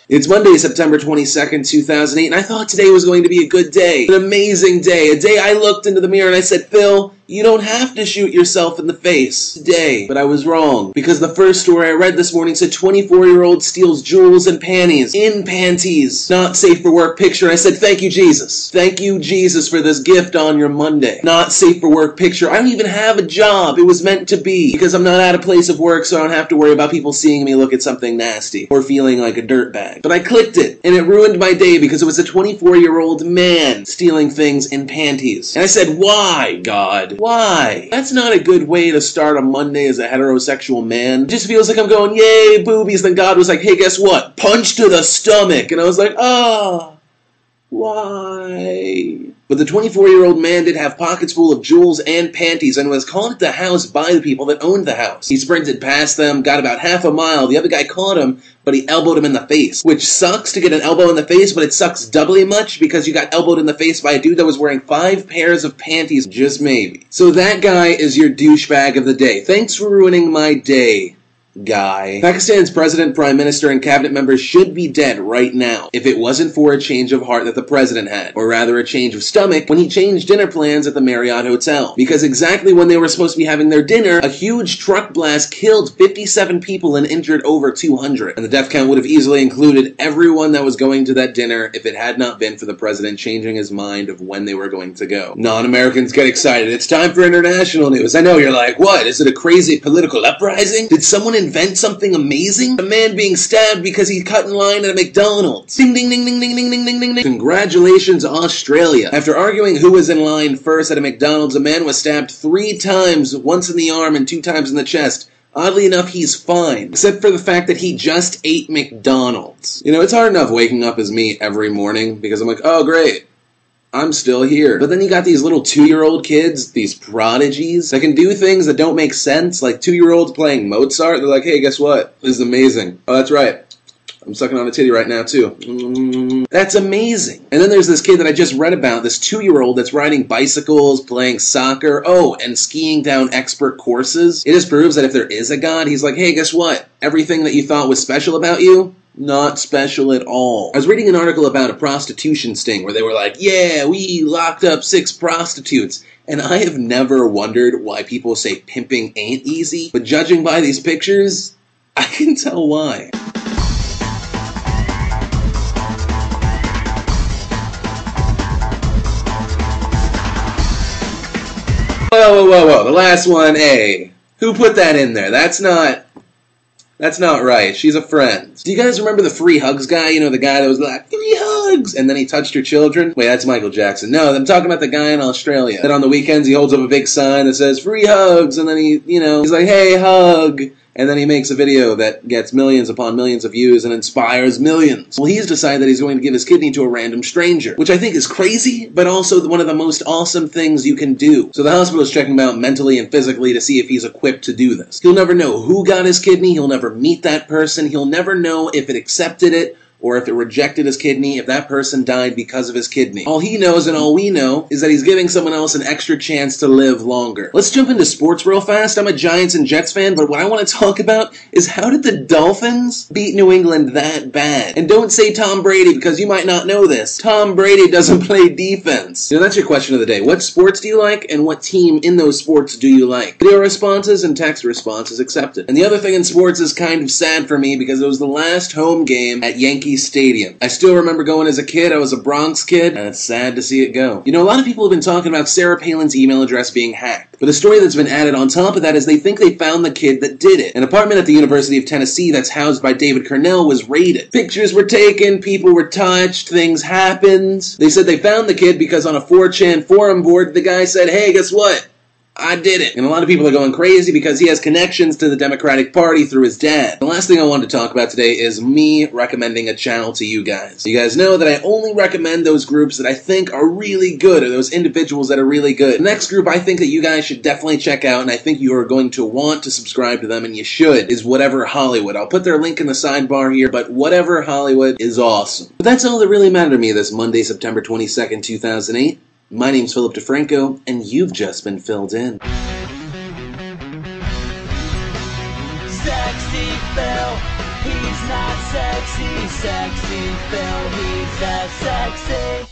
It's Monday, September 22nd, 2008, and I thought today was going to be a good day. An amazing day. A day I looked into the mirror and I said, Phil, you don't have to shoot yourself in the face today. But I was wrong. Because the first story I read this morning said 24-year-old steals jewels and panties. In panties. Not safe for work picture. I said, thank you, Jesus. Thank you, Jesus, for this gift on your Monday. Not safe for work picture. I don't even have a job. It was meant to be. Because I'm not at a place of work, so I don't have to worry about people seeing me look at something nasty. Or feeling like a dirtbag. But I clicked it. And it ruined my day because it was a 24-year-old man stealing things in panties. And I said, why, God? Why? That's not a good way to start a Monday as a heterosexual man. It just feels like I'm going, yay, boobies. Then God was like, hey, guess what? Punch to the stomach. And I was like, why? But the 24-year-old man did have pockets full of jewels and panties and was called at the house by the people that owned the house. He sprinted past them, got about half a mile. The other guy caught him, but he elbowed him in the face. Which sucks to get an elbow in the face, but it sucks doubly much because you got elbowed in the face by a dude that was wearing 5 pairs of panties, just maybe. So that guy is your douchebag of the day. Thanks for ruining my day, guy. Pakistan's president, prime minister, and cabinet members should be dead right now if it wasn't for a change of heart that the president had, or rather a change of stomach when he changed dinner plans at the Marriott Hotel. Because exactly when they were supposed to be having their dinner, a huge truck blast killed 57 people and injured over 200. And the death count would have easily included everyone that was going to that dinner if it had not been for the president changing his mind of when they were going to go. Non-Americans get excited. It's time for international news. I know you're like, what? Is it a crazy political uprising? Did someone invent something amazing? A man being stabbed because he cut in line at a McDonald's. Ding ding ding ding ding ding ding ding ding ding. Congratulations, Australia. After arguing who was in line first at a McDonald's, a man was stabbed 3 times, once in the arm and 2 times in the chest. Oddly enough, he's fine, except for the fact that he just ate McDonald's. You know, it's hard enough waking up as me every morning because I'm like, oh great, I'm still here. But then you got these little 2-year-old kids, these prodigies, that can do things that don't make sense, like 2-year-olds playing Mozart. They're like, hey, guess what? This is amazing. Oh, that's right. I'm sucking on a titty right now, too. That's amazing. And then there's this kid that I just read about, this 2-year-old that's riding bicycles, playing soccer, and skiing down expert courses. It just proves that if there is a God, he's like, hey, guess what? Everything that you thought was special about you, not special at all. I was reading an article about a prostitution sting where they were like, yeah, we locked up 6 prostitutes. And I have never wondered why people say pimping ain't easy, but judging by these pictures, I can tell why. Whoa. The last one, A. Who put that in there? That's not right. She's a friend. Do you guys remember the free hugs guy? You know, the guy that was like, free hugs! And then he touched your children? Wait, that's Michael Jackson. No, I'm talking about the guy in Australia. That on the weekends he holds up a big sign that says, free hugs! And then he's like, hey, hug! And then he makes a video that gets millions upon millions of views and inspires millions. Well, he's decided that he's going to give his kidney to a random stranger, which I think is crazy, but also one of the most awesome things you can do. So the hospital is checking him out mentally and physically to see if he's equipped to do this. He'll never know who got his kidney, he'll never meet that person, he'll never know if it accepted it, or if it rejected his kidney, if that person died because of his kidney. All he knows and all we know is that he's giving someone else an extra chance to live longer. Let's jump into sports real fast. I'm a Giants and Jets fan, but what I want to talk about is how did the Dolphins beat New England that bad? And don't say Tom Brady, because you might not know this. Tom Brady doesn't play defense. You know, that's your question of the day. What sports do you like, and what team in those sports do you like? Video responses and text responses accepted. And the other thing in sports is kind of sad for me because it was the last home game at Yankee Stadium. I still remember going as a kid. I was a Bronx kid, and it's sad to see it go. You know, a lot of people have been talking about Sarah Palin's email address being hacked. But the story that's been added on top of that is they think they found the kid that did it. An apartment at the University of Tennessee that's housed by David Cornell was raided. Pictures were taken, people were touched, things happened. They said they found the kid because on a 4chan forum board, the guy said, hey, guess what? I did it. And a lot of people are going crazy because he has connections to the Democratic Party through his dad. The last thing I wanted to talk about today is me recommending a channel to you guys. You guys know that I only recommend those groups that I think are really good, or those individuals that are really good. The next group I think that you guys should definitely check out, and I think you are going to want to subscribe to them, and you should, is Whatever Hollywood. I'll put their link in the sidebar here, but Whatever Hollywood is awesome. But that's all that really mattered to me this Monday, September 22nd, 2008. My name's Philip DeFranco, and you've just been filled in. Sex. sexy Phil. He's not sexy, sexy Phil. He's that sexy.